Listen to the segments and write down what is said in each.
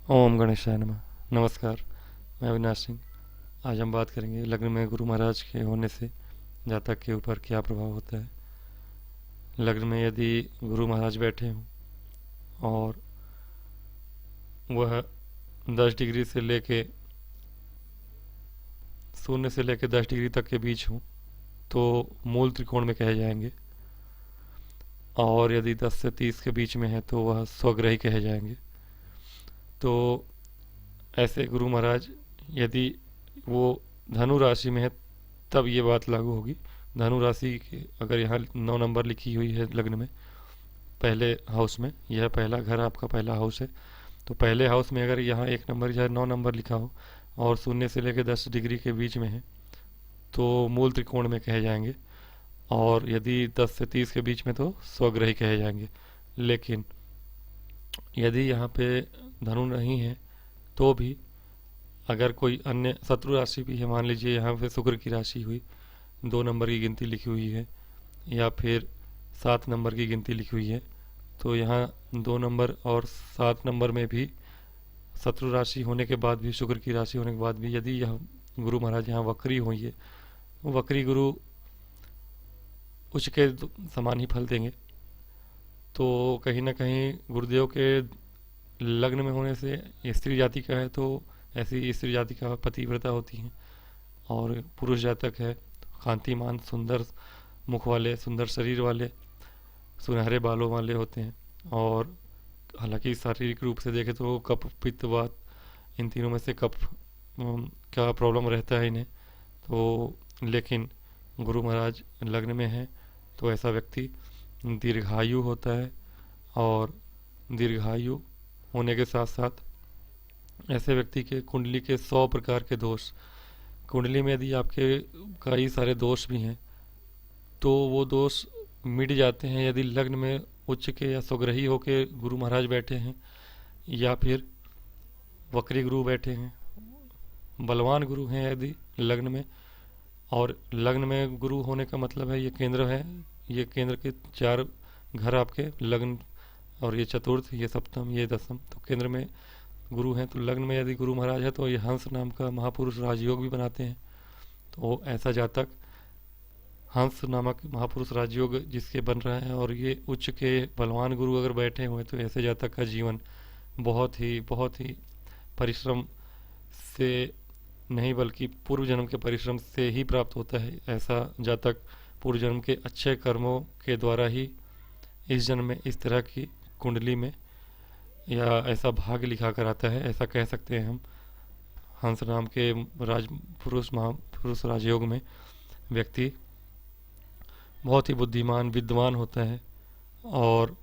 ओम गणेशाय नमः। नमस्कार, मैं अविनाश सिंह। आज हम बात करेंगे लग्न में गुरु महाराज के होने से जातक के ऊपर क्या प्रभाव होता है। लग्न में यदि गुरु महाराज बैठे हों और वह 10 डिग्री से लेके 0 से लेके 10 डिग्री तक के बीच हों तो मूल त्रिकोण में कहे जाएंगे, और यदि 10 से 30 के बीच में है तो वह स्वग्रही कहे जाएंगे। तो ऐसे गुरु महाराज यदि वो धनु राशि में है तब ये बात लागू होगी। धनु राशि के अगर यहाँ 9 नंबर लिखी हुई है लग्न में, पहले हाउस में, यह पहला घर आपका पहला हाउस है, तो पहले हाउस में अगर यहाँ 1 नंबर या 9 नंबर लिखा हो और 0 से लेकर 10 डिग्री के बीच में है तो मूल त्रिकोण में कहे जाएंगे, और यदि 10 से 30 के बीच में तो स्वग्रही कहे जाएंगे। लेकिन यदि यहाँ पे धनु नहीं है तो भी अगर कोई अन्य शत्रु राशि भी है, मान लीजिए यहाँ पे शुक्र की राशि हुई, 2 नंबर की गिनती लिखी हुई है, या फिर 7 नंबर की गिनती लिखी हुई है, तो यहाँ 2 नंबर और 7 नंबर में भी शत्रु राशि होने के बाद भी, शुक्र की राशि होने के बाद भी यदि यह गुरु महाराज यहाँ वक्री हुई है, वक्री गुरु उच्च के समान ही फल देंगे। तो कहीं ना कहीं गुरुदेव के लग्न में होने से स्त्री जाति का है तो ऐसी स्त्री जाति का पतिव्रता होती हैं, और पुरुष जातक है कांतिमान सुंदर मुख वाले, सुंदर शरीर वाले, सुनहरे बालों वाले होते हैं। और हालांकि शारीरिक रूप से देखें तो कफ पित्त वात इन तीनों में से कफ का प्रॉब्लम रहता है इन्हें। तो लेकिन गुरु महाराज लग्न में है तो ऐसा व्यक्ति दीर्घायु होता है, और दीर्घायु होने के साथ साथ ऐसे व्यक्ति के कुंडली के 100 प्रकार के दोष, कुंडली में यदि आपके कई सारे दोष भी हैं तो वो दोष मिट जाते हैं यदि लग्न में उच्च के या स्वग्रही होके गुरु महाराज बैठे हैं, या फिर वक्री गुरु बैठे हैं, बलवान गुरु हैं यदि लग्न में। और लग्न में गुरु होने का मतलब है ये केंद्र है, ये केंद्र के 4 घर आपके लग्न, और ये चतुर्थ, ये सप्तम, ये दसम, तो केंद्र में गुरु हैं। तो लग्न में यदि गुरु महाराज है तो ये हंस नाम का महापुरुष राजयोग भी बनाते हैं। तो ऐसा जातक हंस नामक महापुरुष राजयोग जिसके बन रहा है, और ये उच्च के बलवान गुरु अगर बैठे हुए तो ऐसे जातक का जीवन बहुत ही परिश्रम से नहीं बल्कि पूर्व जन्म के परिश्रम से ही प्राप्त होता है। ऐसा जातक पूर्व जन्म के अच्छे कर्मों के द्वारा ही इस जन्म में इस तरह की कुंडली में या ऐसा भाग्य लिखा कर आता है, ऐसा कह सकते हैं हम। हंस नाम के राजपुरुष महापुरुष राजयोग में व्यक्ति बहुत ही बुद्धिमान विद्वान होता है, और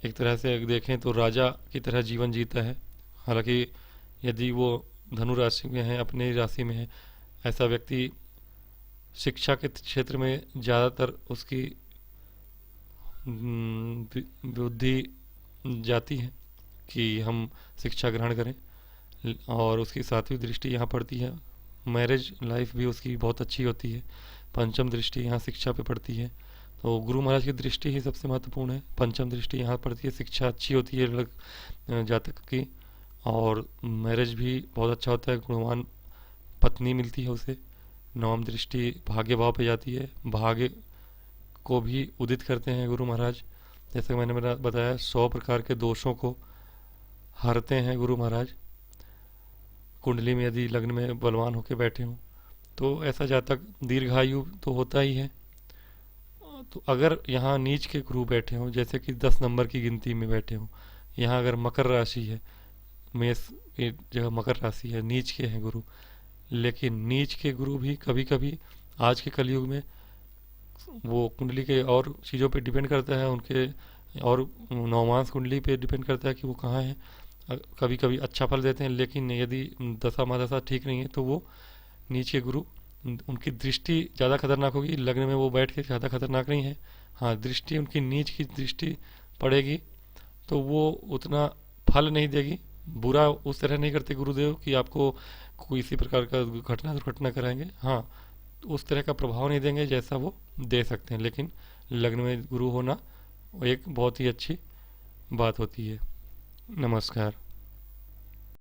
एक तरह से देखें तो राजा की तरह जीवन जीता है। हालांकि यदि वो धनु राशि में है, अपने राशि में है, ऐसा व्यक्ति शिक्षा के क्षेत्र में ज़्यादातर उसकी बुद्धि जाती है कि हम शिक्षा ग्रहण करें, और उसकी 7वीं दृष्टि यहाँ पड़ती है। मैरिज लाइफ भी उसकी बहुत अच्छी होती है। पंचम दृष्टि यहाँ शिक्षा पे पड़ती है, तो गुरु महाराज की दृष्टि ही सबसे महत्वपूर्ण है। पंचम दृष्टि यहाँ पड़ती है, शिक्षा अच्छी होती है जातक की, और मैरिज भी बहुत अच्छा होता है, गुणवान पत्नी मिलती है उसे। नवम दृष्टि भाग्य भाव पे जाती है, भाग्य को भी उदित करते हैं गुरु महाराज। जैसे मैंने बताया 100 प्रकार के दोषों को हरते हैं गुरु महाराज। कुंडली में यदि लग्न में बलवान होकर बैठे हों तो ऐसा जातक दीर्घायु तो होता ही है। तो अगर यहाँ नीच के गुरु बैठे हों, जैसे कि 10 नंबर की गिनती में बैठे हों, यहाँ अगर मकर राशि है, मेष की जगह मकर राशि है, नीच के हैं गुरु, लेकिन नीच के गुरु भी कभी कभी आज के कलयुग में वो कुंडली के और चीज़ों पे डिपेंड करता है, उनके और नौमांस कुंडली पे डिपेंड करता है कि वो कहाँ है। कभी कभी अच्छा फल देते हैं, लेकिन यदि दशा महादशा ठीक नहीं है तो वो नीचे गुरु, उनकी दृष्टि ज़्यादा खतरनाक होगी। लग्न में वो बैठ के ज़्यादा खतरनाक नहीं है, हाँ दृष्टि उनकी नीच की दृष्टि पड़ेगी तो वो उतना फल नहीं देगी। बुरा उस तरह नहीं करते गुरुदेव कि आपको कोई इसी प्रकार का घटना दुर्घटना कराएंगे, हाँ उस तरह का प्रभाव नहीं देंगे जैसा वो दे सकते हैं। लेकिन लग्न में गुरु होना एक बहुत ही अच्छी बात होती है। नमस्कार।